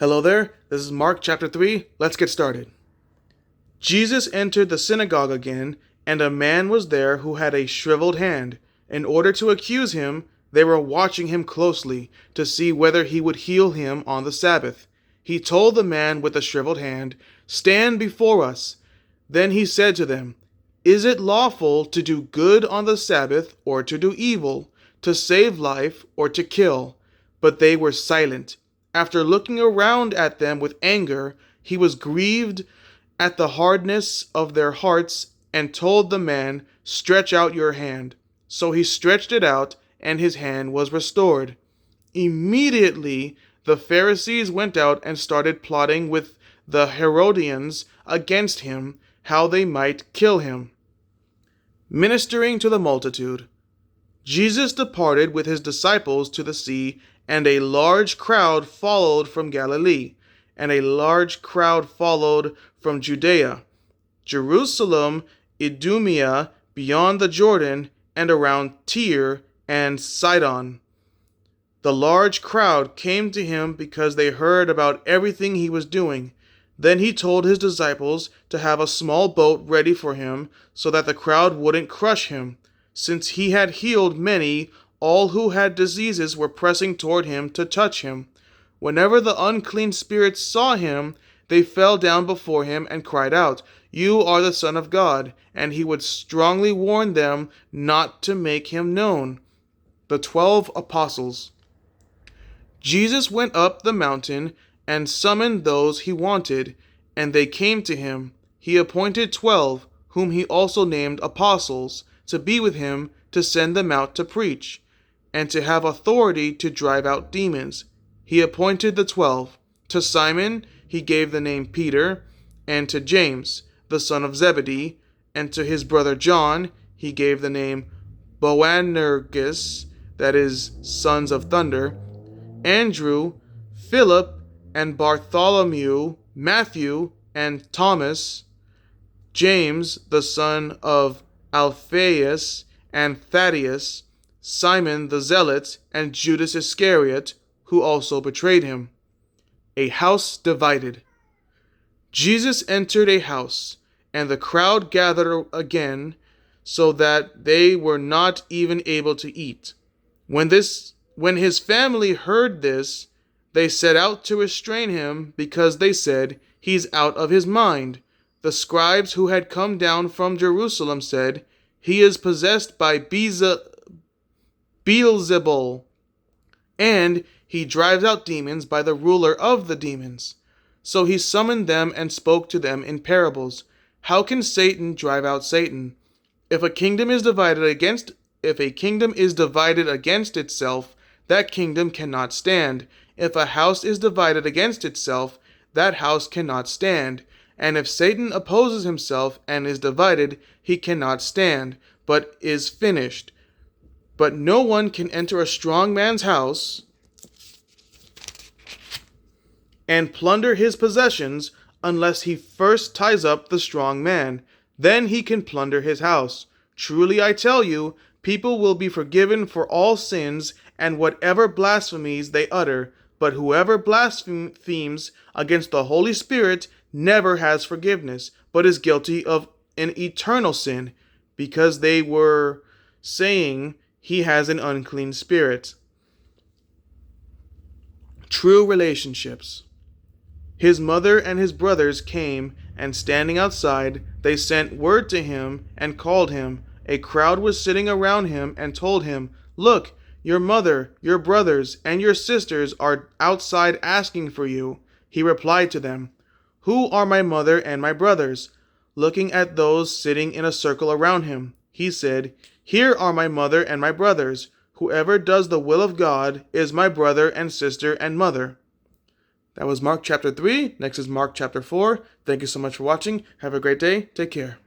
Hello there, this is Mark chapter 3. Let's get started. Jesus entered the synagogue again, and a man was there who had a shriveled hand. In order to accuse him, they were watching him closely to see whether he would heal him on the Sabbath. He told the man with the shriveled hand, "Stand before us." Then he said to them, "Is it lawful to do good on the Sabbath or to do evil, to save life or to kill?" But they were silent. After looking around at them with anger, he was grieved at the hardness of their hearts and told the man, "Stretch out your hand." So he stretched it out, and his hand was restored. Immediately the Pharisees went out and started plotting with the Herodians against him, how they might kill him. Ministering to the multitude. Jesus departed with his disciples to the sea, and a large crowd followed from Galilee, and a large crowd followed from Judea, Jerusalem, Idumea, beyond the Jordan, and around Tyre and Sidon. The large crowd came to him because they heard about everything he was doing. Then he told his disciples to have a small boat ready for him, so that the crowd wouldn't crush him. Since he had healed many, all who had diseases were pressing toward him to touch him. Whenever the unclean spirits saw him, they fell down before him and cried out, "You are the Son of God." And he would strongly warn them not to make him known. The 12 Apostles. Jesus went up the mountain and summoned those he wanted, and they came to him. He appointed 12, whom he also named apostles, to be with him, to send them out to preach, and to have authority to drive out demons. He appointed the 12. To Simon he gave the name Peter, and to James, the son of Zebedee, and to his brother John he gave the name Boanerges, that is, sons of thunder, Andrew, Philip, and Bartholomew, Matthew, and Thomas, James, the son of Alphaeus, and Thaddeus, Simon the Zealot, and Judas Iscariot, who also betrayed him. A house divided. Jesus entered a house, and the crowd gathered again, so that they were not even able to eat. When his family heard this, they set out to restrain him, because they said, "He's out of his mind." The scribes who had come down from Jerusalem said, "He is possessed by Beelzebul, and he drives out demons by the ruler of the demons." So he summoned them and spoke to them in parables. "How can Satan drive out Satan? If a kingdom is divided against itself, that kingdom cannot stand. If a house is divided against itself, that house cannot stand. And if Satan opposes himself and is divided, he cannot stand, but is finished. But no one can enter a strong man's house and plunder his possessions unless he first ties up the strong man. Then he can plunder his house. Truly I tell you, people will be forgiven for all sins and whatever blasphemies they utter, but whoever blasphemes against the Holy Spirit never has forgiveness, but is guilty of an eternal sin, because they were saying he has an unclean spirit. True relationships. His mother and his brothers came, and standing outside, they sent word to him and called him. A crowd was sitting around him and told him, "Look, your mother, your brothers, and your sisters are outside asking for you." He replied to them, "Who are my mother and my brothers?" Looking at those sitting in a circle around him, he said, "Here are my mother and my brothers. Whoever does the will of God is my brother and sister and mother." That was Mark chapter 3. Next is Mark chapter 4. Thank you so much for watching. Have a great day. Take care.